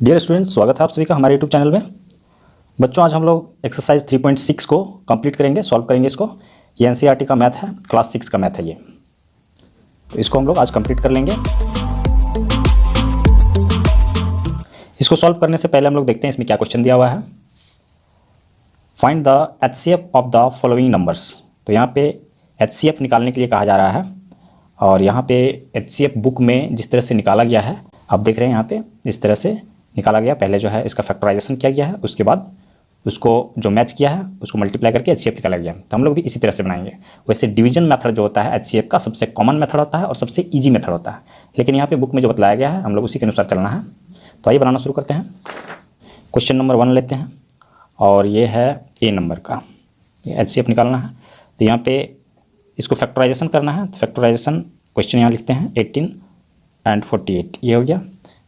Dear students, स्वागत है आप सभी का हमारे यूट्यूब चैनल में। बच्चों, आज हम लोग एक्सरसाइज 3.6 को कंप्लीट करेंगे, सॉल्व करेंगे इसको। ये एनसीईआरटी का मैथ है, क्लास 6 का मैथ है ये। तो इसको हम लोग आज कंप्लीट कर लेंगे। इसको सॉल्व करने से पहले हम लोग देखते हैं इसमें क्या क्वेश्चन दिया हुआ है। Find the HCF of the following numbers. तो यहाँ पे एचसीएफ निकालने के लिए कहा जा रहा है, और यहाँ पे एचसीएफ बुक में जिस तरह से निकाला गया है आप देख रहे हैं, यहाँ पे इस तरह से निकाला गया। पहले जो है इसका फैक्टराइजेशन किया गया है, उसके बाद उसको जो मैच किया है उसको मल्टीप्लाई करके एचसीएफ निकाला गया। तो हम लोग भी इसी तरह से बनाएंगे। वैसे डिवीजन मेथड जो होता है एचसीएफ का सबसे कॉमन मेथड होता है और सबसे इजी मेथड होता है, लेकिन यहाँ पे बुक में जो बताया गया है हम लोग उसी के अनुसार चलना है। तो आइए बनाना शुरू करते हैं। क्वेश्चन नंबर 1 लेते हैं, और ये है ए नंबर का, एचसीएफ निकालना है। तो यहाँ पे इसको फैक्टराइजेशन करना है। तो फैक्टराइजेशन क्वेश्चन यहाँ लिखते हैं 18 एंड 48, ये हो गया।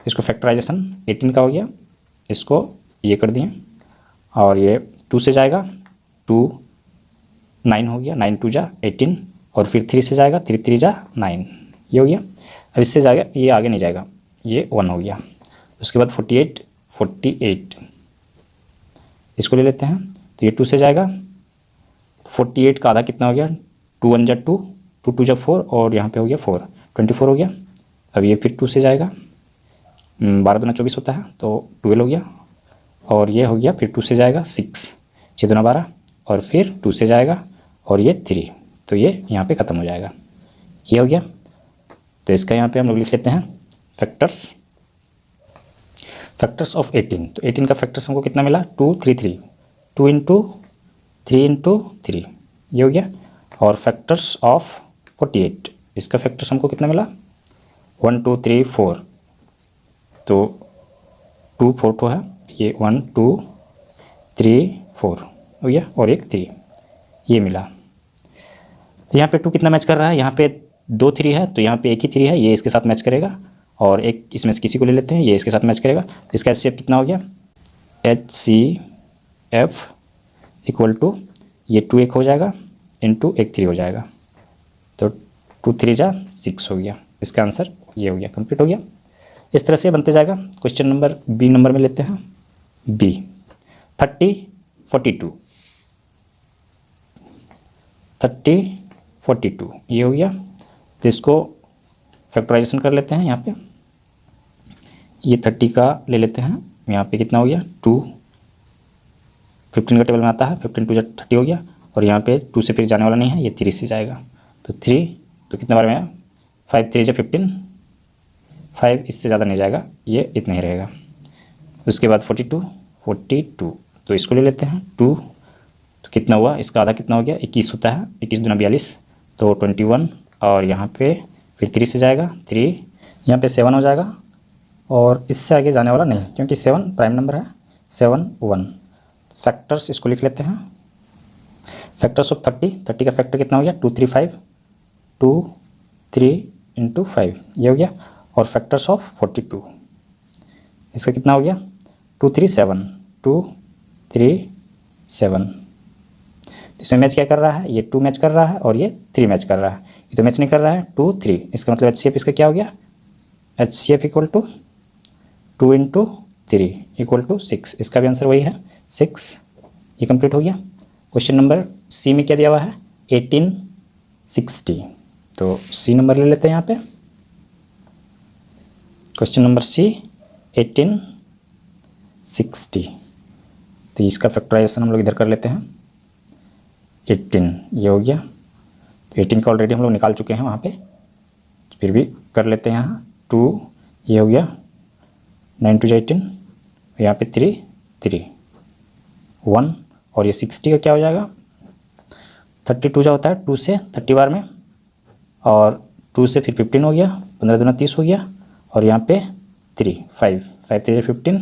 इसको फैक्टराइजेशन 18 का हो गया, इसको ये कर दिए, और ये 2 से जाएगा 2 9 हो गया, 9 2 जा 18, और फिर 3 से जाएगा 3 3 जा 9, ये हो गया। अब इससे जाएगा, ये आगे नहीं जाएगा, ये 1 हो गया। उसके बाद 48 इसको ले लेते हैं। तो ये 2 से जाएगा, 48 का आधा कितना हो गया, 2 1 जा 2, 2 2 जा 4, और यहाँ पे हो गया 4, 24 हो गया। अब ये फिर 2 से जाएगा, 12 दूना 24 होता है, तो 12 हो गया। और ये हो गया, फिर 2 से जाएगा 6, 6 दूना 12, और फिर 2 से जाएगा, और ये 3, तो ये यहाँ पे ख़त्म हो जाएगा, ये हो गया। तो इसका यहाँ पे हम लोग लिख लेते हैं फैक्टर्स ऑफ 18। तो 18 का फैक्टर्स हमको कितना मिला, 2 3 3, 2 इंटू 3 इंटू 3, ये हो गया। और फैक्टर्स ऑफ 48, इसका फैक्टर्स हमको कितना मिला, 1 2 3 4, तो 2 4 तो है, ये 1 2 3 4 हो गया, और एक 3, ये मिला। तो यहाँ पे 2 कितना मैच कर रहा है, यहाँ पे 2 3 है, तो यहाँ पे एक ही 3 है, ये इसके साथ मैच करेगा, और एक इसमें से किसी को ले लेते हैं, ये इसके साथ मैच करेगा। तो इसका एचसीएफ कितना हो गया, एचसीएफ इक्वल टू ये 2 1 हो जाएगा इंटू एक 3 हो जाएगा, तो 2 3 जा 6 हो गया। इसका आंसर ये हो गया, कंप्लीट हो गया। इस तरह से बनते जाएगा। क्वेश्चन नंबर बी नंबर में लेते हैं, बी 30 42, 30 42 ये हो गया। तो इसको फैक्टराइजेशन कर लेते हैं। यहाँ पे ये 30 का ले लेते हैं, यहाँ पे कितना हो गया, 2 15 का टेबल में आता है, 15 2 30 हो गया, और यहाँ पे 2 से फिर जाने वाला नहीं है, ये 3 से जाएगा, तो 3, तो कितने बार में आया, 5 3 15, 5 इससे ज़्यादा नहीं जाएगा, ये इतना ही रहेगा। उसके बाद 42, तो इसको ले लेते हैं 2, तो कितना हुआ, इसका आधा कितना हो गया, 21 होता है, 21 दूना 42, तो 21, और यहाँ पे फिर 3 से जाएगा 3, यहाँ पे 7 हो जाएगा, और इससे आगे जाने वाला नहीं क्योंकि 7 प्राइम नंबर है, 7 1। फैक्टर्स इसको लिख लेते हैं, फैक्टर्स ऑफ 30 का फैक्टर कितना हो गया, 2 3 5, 2 3 इंटू 5, ये हो गया। और फैक्टर्स ऑफ 42, इसका कितना हो गया, 2 3 7, 2 3 7। इसमें मैच क्या कर रहा है, ये 2 मैच कर रहा है, और ये 3 मैच कर रहा है, ये तो मैच नहीं कर रहा है, 2 3। इसका मतलब एचसीएफ इसका क्या हो गया, HCF equal to 2 into 3 equal to 6। इसका भी आंसर वही है 6, ये कंप्लीट हो गया। क्वेश्चन नंबर सी में क्या दिया हुआ है, 1860, तो सी नंबर ले लेते हैं यहाँ पे। क्वेश्चन नंबर सी 1860, तो इसका फैक्टराइजेशन हम लोग इधर कर लेते हैं, 18 ये हो गया। तो 18 का ऑलरेडी हम लोग निकाल चुके हैं वहाँ पे, फिर भी कर लेते हैं यहाँ, 2 ये हो गया, 9 2 18, यहाँ पे 3 3 1, और ये 60 का क्या हो जाएगा, 32 जो होता है 2 से 30 बार में, और 2 से फिर 15 हो गया, 15 दूना 30 हो गया, और यहाँ पे 3 5 5 3 15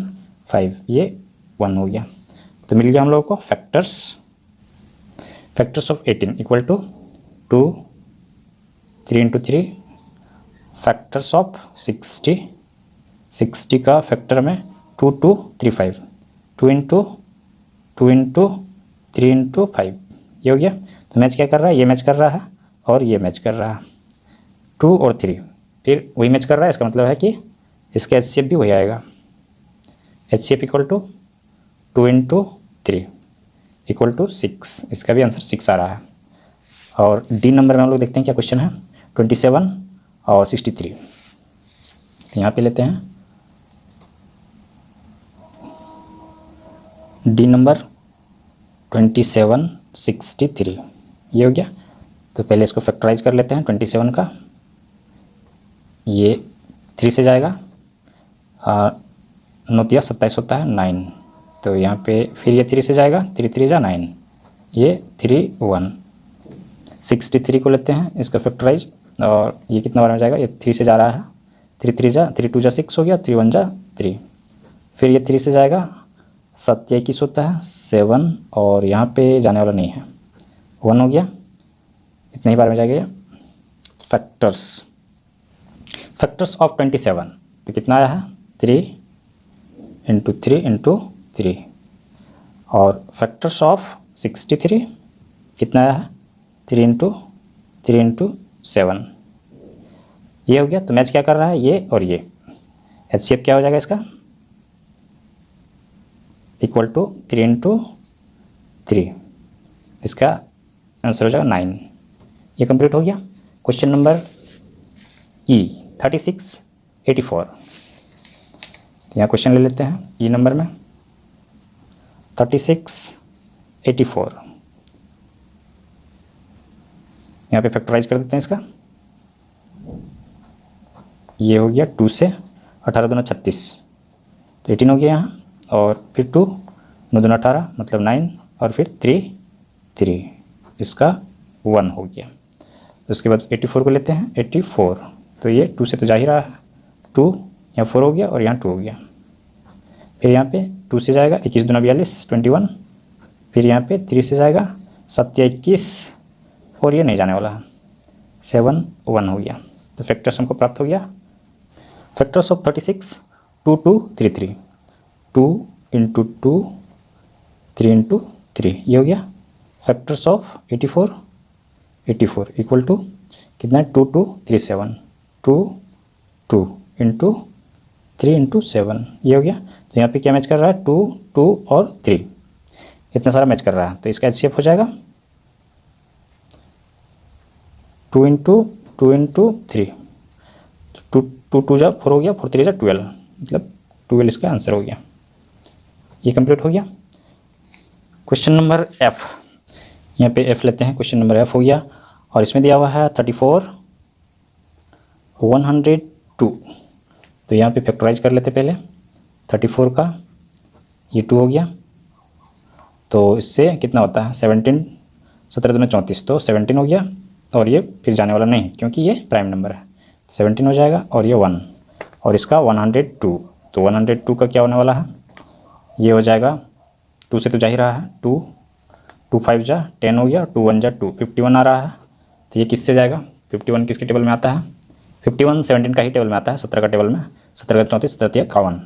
5, ये 1 हो गया। तो मिल गया हम लोगों को factors of 18 equal to 2 3 into 3, factors of 60 का फैक्टर में 2 2 3 5, 2 इंटू 3 इंटू 5, ये हो गया। तो मैच क्या कर रहा है, ये मैच कर रहा है, और ये मैच कर रहा है, 2 और 3 फिर वही मैच कर रहा है। इसका मतलब है कि इसका एचसीएफ भी वही आएगा। HCF equal to 2 into 3 equal to 6, इसका भी आंसर 6 आ रहा है। और डी नंबर में हम लोग देखते हैं क्या क्वेश्चन है, 27 और 63। तो यहाँ पे लेते हैं डी नंबर 27 63, ये हो गया। तो पहले इसको फैक्टराइज कर लेते हैं 27 का, ये 3 से जाएगा, 9 27 होता है 9, तो यहाँ पे फिर ये 3 से जाएगा, 3 3 जा 9, ये 3 1। 63 को लेते हैं इसका फैक्टराइज, और ये कितना बार में जाएगा, ये 3 से जा रहा है, 3 3 जा 3 2 जा 6 हो गया, 3 1 जा 3, फिर ये 3 से जाएगा, 7 21 होता है 7, और यहाँ पे जाने वाला नहीं है, 1 हो गया, इतने ही बार में जाएगा ये। फैक्टर्स ऑफ 27, तो कितना आया है, 3 इंटू 3 इंटू 3, और फैक्टर्स ऑफ 63 कितना आया है, 3 इंटू 3 इंटू 7, ये हो गया। तो मैच क्या कर रहा है, ये और ये, HCF क्या हो जाएगा इसका, इक्वल टू 3 इंटू 3, इसका आंसर हो जाएगा 9। ये कंप्लीट हो गया। क्वेश्चन नंबर E 36 84, तो यहाँ क्वेश्चन ले लेते हैं E नंबर में 36 84, यहाँ पे फैक्टराइज कर देते हैं इसका, ये हो गया 2 से 18 दूना 36, तो 18 हो गया यहाँ, और फिर 2 9 दूना 18 मतलब 9, और फिर 3 3, इसका 1 हो गया। उसके बाद 84 को लेते हैं 84, तो ये 2 से तो जा ही रहा है, 2 यहाँ 4 हो गया और यहाँ 2 हो गया, फिर यहाँ पे 2 से जाएगा 21 दूना 42 21, फिर यहाँ पे 3 से जाएगा 7 21, और ये नहीं जाने वाला है, 7 1 हो गया। तो फैक्टर्स हमको प्राप्त हो गया। फैक्टर्स ऑफ 36 2 2 3 3, 2 इंटू 2 3 इंटू 3, ये हो गया। फैक्टर्स ऑफ 84 84 इक्वल टू कितना है, 2 2 3 7, 2 2 इंटू 3 इंटू 7, ये हो गया। तो यहाँ पे क्या मैच कर रहा है, 2 2 और 3, इतना सारा मैच कर रहा है, तो इसका HCF हो जाएगा 2 इंटू 3, 2 2 जा 4 हो गया, 4 3 जा 12, मतलब 12 इसका आंसर हो गया। ये कंप्लीट हो गया। क्वेश्चन नंबर F, यहाँ पे F लेते हैं, क्वेश्चन नंबर F हो गया, और इसमें दिया हुआ है 34 102, तो यहाँ पे फैक्टराइज कर लेते पहले 34 का, ये 2 हो गया, तो इससे कितना होता है 17 17 दूना 34, तो 17 हो गया, और ये फिर जाने वाला नहीं क्योंकि ये प्राइम नंबर है, 17 हो जाएगा, और ये 1, और इसका 102, तो 102 का क्या होने वाला है, ये हो जाएगा 2 से तो जा ही रहा है, 2 2 5 जा 10 हो गया, 2 1 जा 2 51 आ रहा है, तो ये किससे जाएगा, 51 किसके टेबल में आता है, 51 17 का ही टेबल में आता है, 17 का टेबल में, 17 का 34 17 51,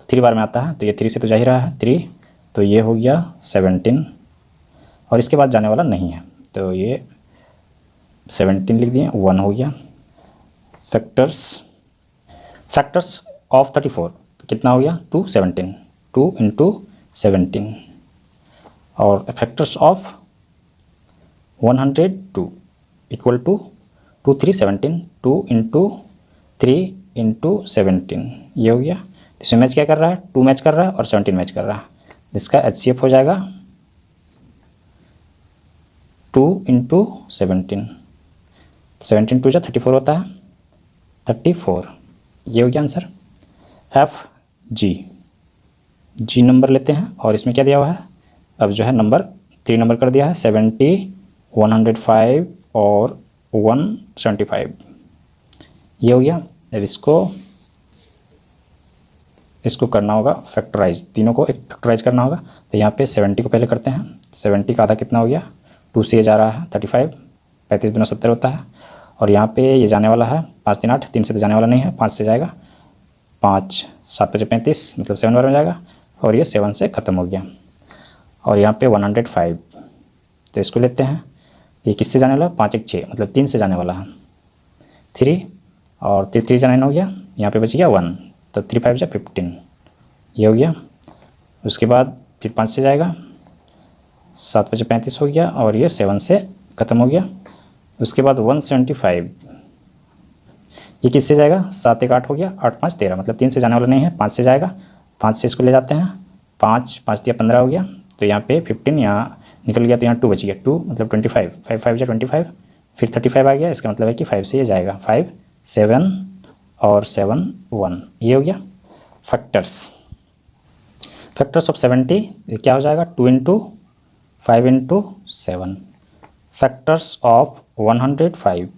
3 बार में आता है, तो ये 3 से तो जा ही रहा है 3, तो ये हो गया 17, और इसके बाद जाने वाला नहीं है, तो ये 17 लिख दिए, 1 हो गया। फैक्टर्स ऑफ 34, तो कितना हो गया 2 17, 2 इंटू 17, और factors of 102 equal to 2 3 17, 2 into 3 into 17, ये हो गया। इसमें मैच क्या कर रहा है, 2 मैच कर रहा है और 17 मैच कर रहा है, इसका HCF हो जाएगा 2 इंटू 17, 17 2 जा 34 होता है, 34, ये हो गया आंसर। जी नंबर लेते हैं, और इसमें क्या दिया हुआ है, अब जो है नंबर 3 नंबर कर दिया है, 70 105 और 175, ये हो गया। अब इसको करना होगा फैक्टराइज, तीनों को एक फैक्टराइज करना होगा, तो यहाँ पे 70 को पहले करते हैं, 70 का आधा कितना हो गया, 2 से जा रहा है 35, 35 दूना 70 होता है, और यहाँ पे ये जाने वाला है 5 3 8, 3 से तो जाने वाला नहीं है, 5 से जाएगा, 5 7 5 35, मतलब 7 बार में जाएगा, और ये 7 से ख़त्म हो गया, और यहाँ पे 105, तो इसको लेते हैं, ये किससे जाने वाला, 5 1 6, मतलब 3 से जाने वाला है, 3 और 3 3 जा 9 हो गया, यहाँ पे बच गया 1, तो 3 5 जा 15, ये हो गया। उसके बाद फिर 5 से जाएगा, 7 5 35 हो गया और ये 7 से ख़त्म हो गया। उसके बाद 175, ये किससे जाएगा, 7 1 8 हो गया, 8 5 13, मतलब 3 से जाने वाला नहीं है, 5 से जाएगा, 5 से इसको ले जाते हैं, 5 5 दिया 15 हो गया, तो यहाँ पे 15 यहाँ निकल गया, तो यहाँ 2 बच गया, 2 मतलब 25, 5 5 जा 25, फिर 35 आ गया, इसका मतलब है कि 5 से ये जाएगा, 5 7 और 7 1, ये हो गया। फैक्टर्स ऑफ 70 क्या हो जाएगा, 2 × 5 × 7। फैक्टर्स ऑफ 105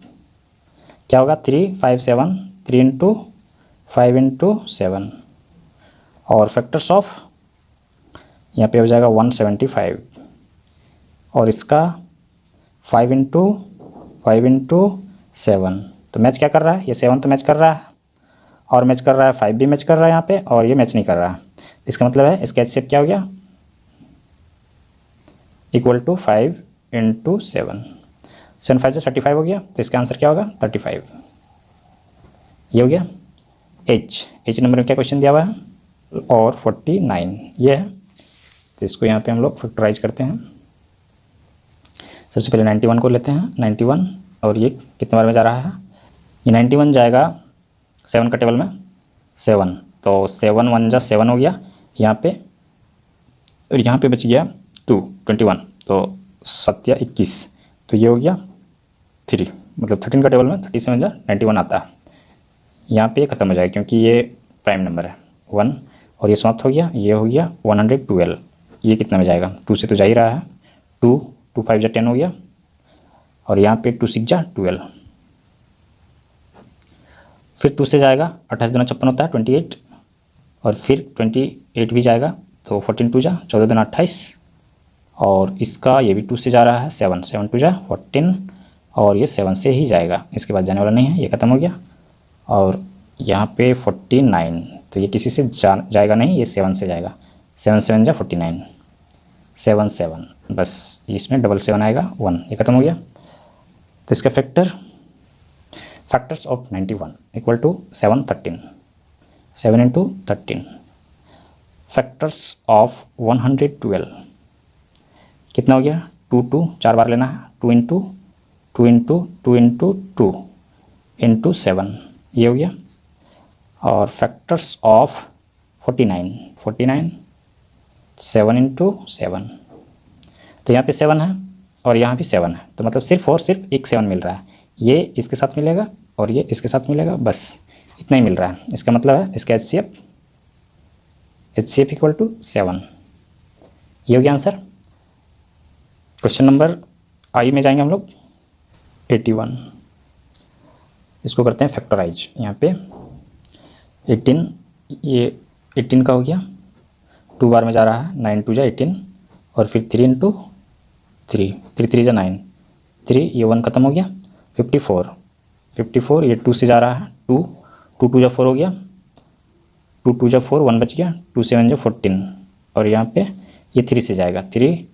क्या होगा, 3 5 7, 3 × 5 × 7। और फैक्टर्स ऑफ यहाँ पे हो जाएगा 175, और इसका 5 × 5 × 7। तो मैच क्या कर रहा है, ये 7 तो मैच कर रहा है, और मैच कर रहा है 5 भी मैच कर रहा है यहाँ पे, और ये मैच नहीं कर रहा है। इसका मतलब है इसका HCF क्या हो गया, इक्वल टू 5 × 7, 7 5 35 हो गया, तो इसका आंसर क्या होगा 35, ये हो गया। H नंबर में क्या क्वेश्चन दिया हुआ है, और 49 ये है, तो इसको यहाँ पे हम लोग फैक्टराइज करते हैं। सबसे पहले 91 को लेते हैं, 91, और ये कितने बार में जा रहा है, ये 91 जाएगा 7 का टेबल में 7, तो 7 1 जा 7 हो गया यहाँ पे, और यहाँ पे बच गया 2 21, तो 7 21, तो ये हो गया 3, मतलब 13 का टेबल में 37 जा 91 आता है। यहाँ पे ख़त्म हो जाएगा क्योंकि ये प्राइम नंबर है 1, और ये समाप्त हो गया, ये हो गया 112, ये कितना में जाएगा, 2 से तो जा ही रहा है, 2 2 5 जा 10 हो गया, और यहाँ पे 2 6 जा 12, फिर 2 से जाएगा, 28 दूना 56 होता है 28, और फिर 28 भी जाएगा, तो 14 2 जा 14 दूना 28, और इसका ये भी 2 से जा रहा है 7 7 2 जा 14, और ये 7 से ही जाएगा, इसके बाद जाने वाला नहीं है, ये ख़त्म हो गया। और यहाँ पे 49, तो ये किसी से जाएगा नहीं, ये 7 से जाएगा, 7 7 जा 49, 7 7, बस इसमें 7 आएगा 1, ये ख़त्म हो गया। तो इसका factors of 91 equal to 7 13, 7 × 13। Factors of 112 कितना हो गया, 2 2 4 बार लेना है, 2 × 2 × 2 × 2 × 7, ये हो गया। और फैक्टर्स ऑफ 49 7 × 7, तो यहाँ पे 7 है और यहाँ भी 7 है, तो मतलब सिर्फ और सिर्फ एक 7 मिल रहा है, ये इसके साथ मिलेगा और ये इसके साथ मिलेगा, बस इतना ही मिल रहा है। इसका मतलब है इसका HCF इक्वल टू 7, ये हो गया आंसर। क्वेश्चन नंबर आई में जाएंगे हम लोग 81, इसको करते हैं फैक्टराइज। यहाँ पे 18, ये 18 का हो गया, 2 बार में जा रहा है, 9 2 जा 18, और फिर 3 × 3 3 3 जा 9 3, ये 1 ख़त्म हो गया। 54 ये 2 से जा रहा है, 2 2 जा 4 हो गया, 2 2 जा 4, 1 बच गया, 2 7 जा 14, और यहाँ पे ये 3 से जाएगा, 3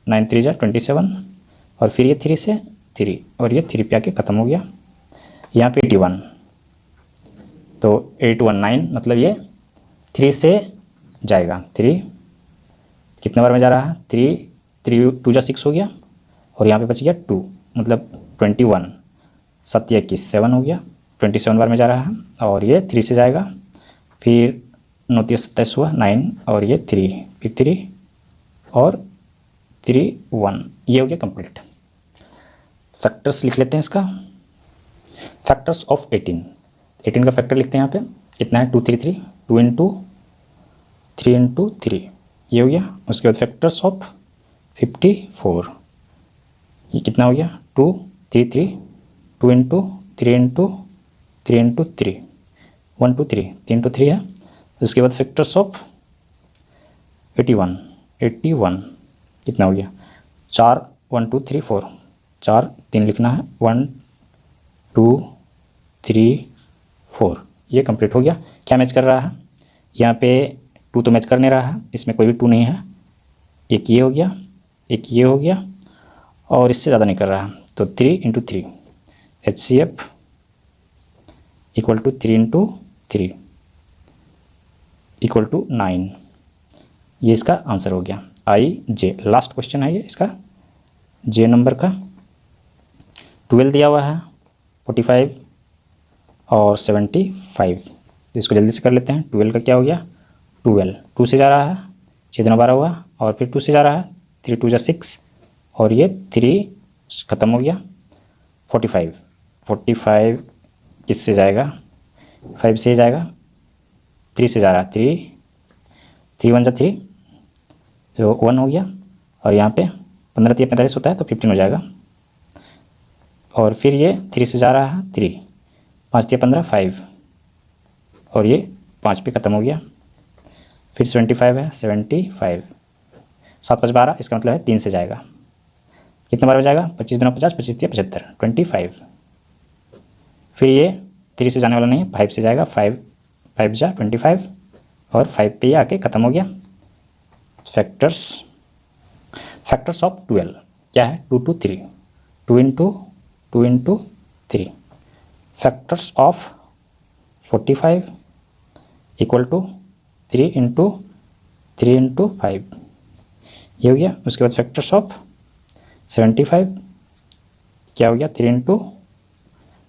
9 3 जा 27, और फिर ये 3 से 3, और ये 3 पे आके ख़त्म हो गया। यहाँ पे 81, तो 819, मतलब ये 3 से जाएगा, 3 कितने बार में जा रहा है, 3 2 जा 6 हो गया, और यहाँ पे बच गया 2, मतलब 21 7 21 7 हो गया, 27 बार में जा रहा है, और ये 3 से जाएगा, फिर 9 3 27 हुआ 9, और ये 3, फिर 3 और 3 1, ये हो गया कंप्लीट। फैक्टर्स लिख लेते हैं इसका। फैक्टर्स ऑफ 18 का फैक्टर लिखते हैं यहाँ पे, कितना है 2 3 3, 2 × 3 × 3, ये हो गया। उसके बाद फैक्टर्स ऑफ 54, ये कितना हो गया 2 3 3, 2 × 3 × 3 × 3, 1 2 3, 3 to 3 है। उसके बाद फैक्टर्स ऑफ 81 कितना हो गया 4 1 2 3 4, 4 3 लिखना है, 1 2 3 4, ये कंप्लीट हो गया। क्या मैच कर रहा है, यहाँ पे 2 तो मैच कर नहीं रहा है, इसमें कोई भी 2 नहीं है, एक ये हो गया, एक ये हो गया, और इससे ज़्यादा नहीं कर रहा है, तो 3 × 3 HCF equal to 3 × 3 equal to 9, ये इसका आंसर हो गया आई जे। लास्ट क्वेश्चन है ये इसका जे नंबर का। 12 दिया हुआ है, 45 और 75। तो इसको जल्दी से कर लेते हैं। 12 का क्या हो गया 12, 2 से जा रहा है, 6 दूना 12 हुआ, और फिर 2 से जा रहा है, 3 2 जा 6, और ये 3 ख़त्म हो गया। 45, 45 किससे जाएगा 5 से जाएगा, 3 से जा रहा है, 3 3 1 जा 3, तो 1 हो गया, और यहाँ पे 15 3 45 होता है तो 15 हो जाएगा, और फिर ये 3 से जा रहा है 3, 5 3 15 5, और ये 5 पे ख़त्म हो गया। फिर 75 है, 75, 7 5 12, इसका मतलब है 3 से जाएगा, कितने बार हो जाएगा 25 दूना 50, 25 3 75, 25। फिर ये 3 से जाने वाला नहीं है, 5 से जाएगा, 5 5 जा 25, और 5 पे ये आके ख़त्म हो गया। फैक्टर्स ऑफ 12 क्या है 2 2 3, 2 into 3। Factors of 45 equal to 3 into 5, ये हो गया। उसके बाद फैक्टर्स ऑफ 75 क्या हो गया 3 इंटू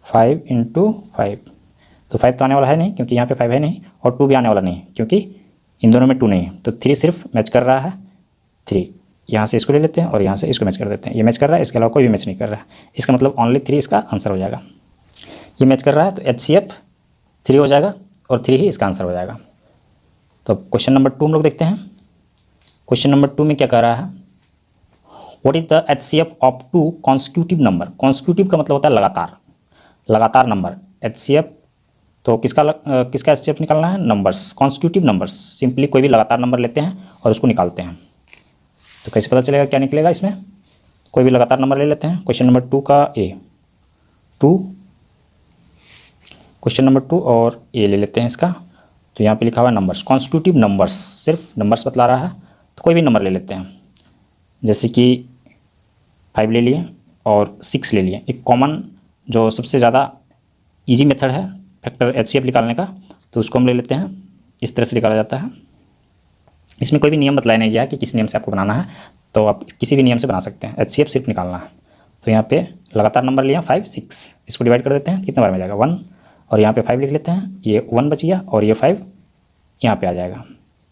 5 तो 5 तो आने वाला है नहीं क्योंकि यहाँ पे 5 है नहीं, और 2 भी आने वाला नहीं क्योंकि इन दोनों में 2 नहीं है, तो 3 सिर्फ मैच कर रहा है। 3 यहाँ से इसको ले लेते हैं और यहाँ से इसको मैच कर देते हैं, ये मैच कर रहा है, इसके अलावा कोई भी मैच नहीं कर रहा है, इसका मतलब ओनली 3 इसका आंसर हो जाएगा। ये मैच कर रहा है तो HCF 3 हो जाएगा, और 3 ही इसका आंसर हो जाएगा। तो क्वेश्चन नंबर 2 हम लोग देखते हैं। क्वेश्चन नंबर 2 में क्या कह रहा है, what is the HCF of 2 constitutive number. Constitutive का मतलब होता है लगातार नंबर। HCF तो किसका HCF निकालना है, नंबर्स, कॉन्स्टिट्यूटिव नंबर्स। सिंपली कोई भी लगातार नंबर लेते हैं और उसको निकालते हैं। तो कैसे पता चलेगा क्या निकलेगा इसमें, कोई भी लगातार नंबर ले लेते हैं। क्वेश्चन नंबर 2 का क्वेश्चन नंबर 2 और ए ले लेते हैं इसका। तो यहाँ पे लिखा हुआ है नंबर्स, कॉन्स्टिट्यूटिव नंबर्स, सिर्फ नंबर्स बतला रहा है, तो कोई भी नंबर ले लेते हैं। जैसे कि 5 ले लिए और 6 ले लिए। एक कॉमन जो सबसे ज़्यादा इजी मेथड है फैक्टर HCF निकालने का, तो उसको हम ले लेते हैं। इस तरह से निकाला जाता है। इसमें कोई भी नियम बतलाया नहीं गया है कि किस नियम से आपको बनाना है, तो आप किसी भी नियम से बना सकते हैं। HCF सिर्फ निकालना है। तो यहाँ पे लगातार नंबर लिया 5 6, इसको डिवाइड कर देते हैं, कितने बार में जाएगा 1, और यहाँ पे 5 लिख लेते हैं, ये 1 बच गया, और ये 5 यहाँ पे आ जाएगा।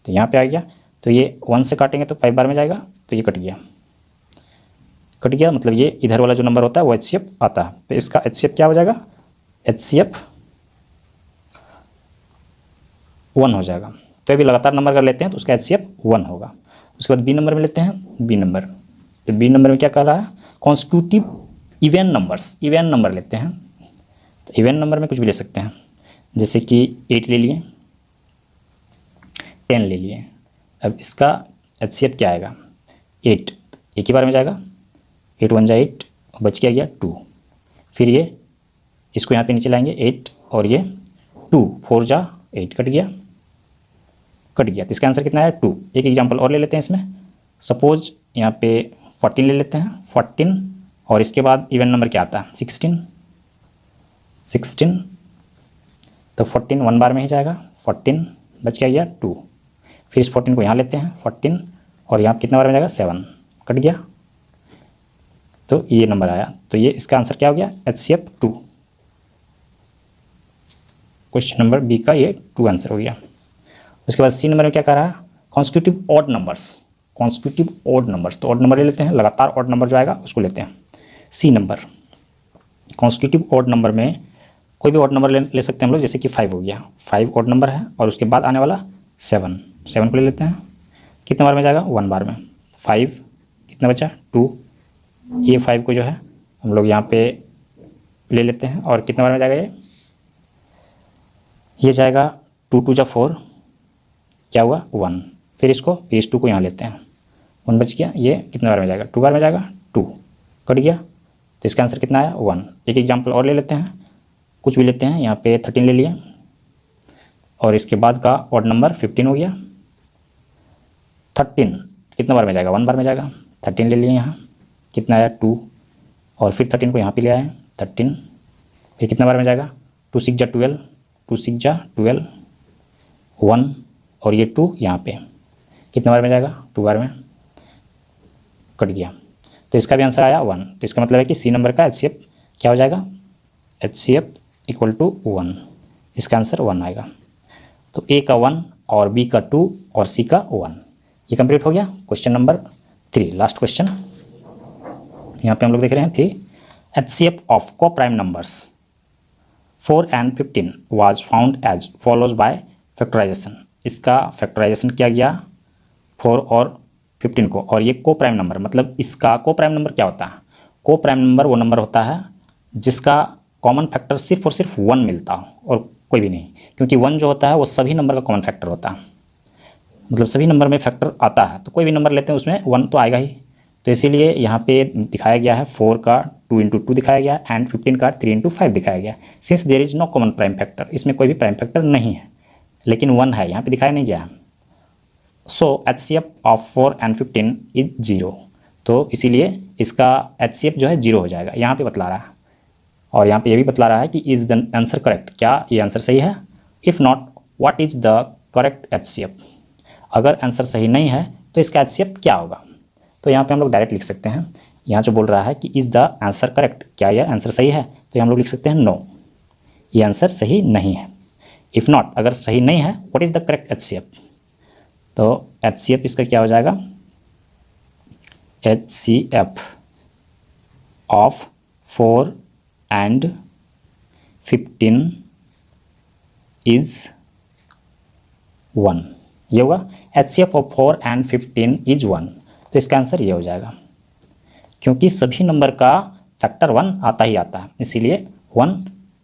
तो यहाँ पे आ गया, तो ये 1 से काटेंगे तो 5 बार में जाएगा, तो ये कट गया, मतलब ये इधर वाला जो नंबर होता है वो HCF आता है। तो इसका HCF क्या हो जाएगा, HCF 1 हो जाएगा। तो अभी लगातार नंबर कर लेते हैं तो उसका HCF 1 होगा। उसके बाद बी नंबर में लेते हैं, बी नंबर। तो बी नंबर में क्या कर रहा है, कॉन्स्टिट्यूटिव इवन नंबर लेते हैं। तो इवन नंबर में कुछ भी ले सकते हैं, जैसे कि 8 ले लिए, 10 ले लिए। अब इसका HCF क्या आएगा 8, एक ही बार में जाएगा, 8 1 जा 8, बच गया 2। फिर ये इसको यहाँ पे नीचे लाएंगे 8, और ये 2 4 जा 8, कट गया। तो इसका आंसर कितना है 2। एक एग्जांपल और ले लेते हैं इसमें। सपोज यहाँ पे 14 ले लेते हैं, 14, और इसके बाद इवन नंबर क्या आता है 16। तो 14 1 बार में ही जाएगा, 14 बच गया 2। फिर इस 14 को यहाँ लेते हैं 14, और यहाँ कितने बार में जाएगा 7, कट गया। तो ये नंबर आया। तो ये इसका आंसर क्या हो गया HCF 2। क्वेश्चन नंबर बी का ये 2 आंसर हो गया। उसके बाद सी नंबर में क्या कह रहा है, कॉन्स्टिट्यूटिव ऑड नंबर्स। तो ऑड नंबर ले लेते हैं, लगातार ऑड नंबर जो आएगा उसको लेते हैं। सी नंबर, कॉन्स्टिट्यूटिव ऑड नंबर में कोई भी ऑड नंबर ले सकते हैं हम लोग, जैसे कि 5 हो गया, 5 ऑड नंबर है, और उसके बाद आने वाला 7 को ले लेते हैं, कितने बार में जाएगा 1 बार में। 5 कितना बचा 2, ये 5 को जो है हम लोग यहाँ पे ले लेते हैं, और कितने बार में जाएगा ये जाएगा 2 2 जा 4, क्या हुआ 1। फिर इस 2 को यहाँ लेते हैं, 1 बच गया, ये कितने बार में जाएगा 2 बार में जाएगा, 2 कट गया। तो इसका आंसर कितना आया 1। एक एग्जांपल और ले लेते हैं, कुछ भी लेते हैं, यहाँ पे 13 ले लिया, और इसके बाद का ऑड नंबर 15 हो गया। 13 कितने बार में जाएगा 1 बार में जाएगा, 13 ले लिए यहाँ, कितना आया 2, और फिर 13 को यहाँ पे ले आए 13, फिर कितना बार में जाएगा 2 6 जा 12, 1, और ये 2 यहाँ पे, कितने बार में जाएगा, 2 बार में, कट गया। तो इसका भी आंसर आया 1। तो इसका मतलब है कि सी नंबर का HCF क्या हो जाएगा, HCF इक्वल टू 1। इसका आंसर 1 आएगा। तो ए का 1 और बी का 2 और सी का 1, ये कंप्लीट हो गया। क्वेश्चन नंबर 3, लास्ट क्वेश्चन यहाँ पे हम लोग देख रहे हैं थी। HCF ऑफ को prime numbers 4 and 15 was found as follows by factorization. इसका फैक्टराइजेशन किया गया 4 और 15 को, और ये को प्राइम नंबर, मतलब इसका को प्राइम नंबर क्या होता है, को प्राइम नंबर वो नंबर होता है जिसका कॉमन फैक्टर सिर्फ और सिर्फ 1 मिलता हो और कोई भी नहीं, क्योंकि 1 जो होता है वो सभी नंबर का कॉमन फैक्टर होता है, मतलब सभी नंबर में फैक्टर आता है, तो कोई भी नंबर लेते हैं उसमें 1 तो आएगा ही। तो इसीलिए यहाँ पे दिखाया गया है 4 का 2 × 2 दिखाया गया एंड 15 का 3 × 5 दिखाया गया। Since there is no common prime factor, इसमें कोई भी प्राइम फैक्टर नहीं है, लेकिन 1 है, यहाँ पे दिखाया नहीं गया है। सो HCF ऑफ 4 and 15 इज 0, तो इसीलिए इसका HCF जो है 0 हो जाएगा, यहाँ पे बतला रहा है। और यहाँ पे ये भी बतला रहा है कि इज़ द आंसर करेक्ट, क्या ये आंसर सही है, if not what is the correct HCF। अगर आंसर सही नहीं है तो इसका HCF क्या होगा। तो यहाँ पे हम लोग डायरेक्ट लिख सकते हैं, यहाँ जो बोल रहा है कि इज़ द आंसर करेक्ट, क्या यह आंसर सही है, तो हम लोग लिख सकते हैं नो, ये आंसर सही नहीं है। इफ़ नॉट, अगर सही नहीं है, what is the correct HCF, तो HCF इसका क्या हो जाएगा, HCF ऑफ 4 and 15 इज 1, ये होगा। HCF ऑफ 4 and 15 इज 1, तो इसका आंसर ये हो जाएगा, क्योंकि सभी नंबर का फैक्टर 1 आता ही आता है, इसीलिए 1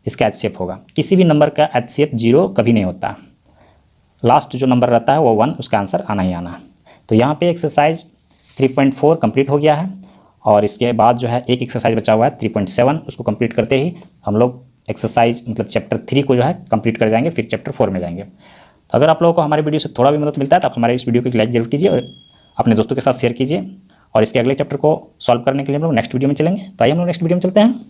इसका HCF होगा। किसी भी नंबर का HCF 0 कभी नहीं होता, लास्ट जो नंबर रहता है वो 1, उसका आंसर आना ही आना है। तो यहाँ पे एक्सरसाइज 3.4 कंप्लीट हो गया है, और इसके बाद जो है एक एक्सरसाइज बचा हुआ है 3.7, उसको कंप्लीट करते ही हम लोग एक्सरसाइज मतलब चैप्टर 3 को जो है कंप्लीट कर जाएंगे, फिर चैप्टर 4 में जाएंगे। तो अगर आप लोगों को हमारे वीडियो से थोड़ा भी मदद मिलता है तो आप हमारे इस वीडियो को एक लाइक जरूर कीजिए और अपने दोस्तों के साथ शेयर कीजिए। और इसके अगले चैप्टर को सॉल्व करने के लिए हम लोग नेक्स्ट वीडियो में चलेंगे। तो आइए हम लोग नेक्स्ट वीडियो में चलते हैं।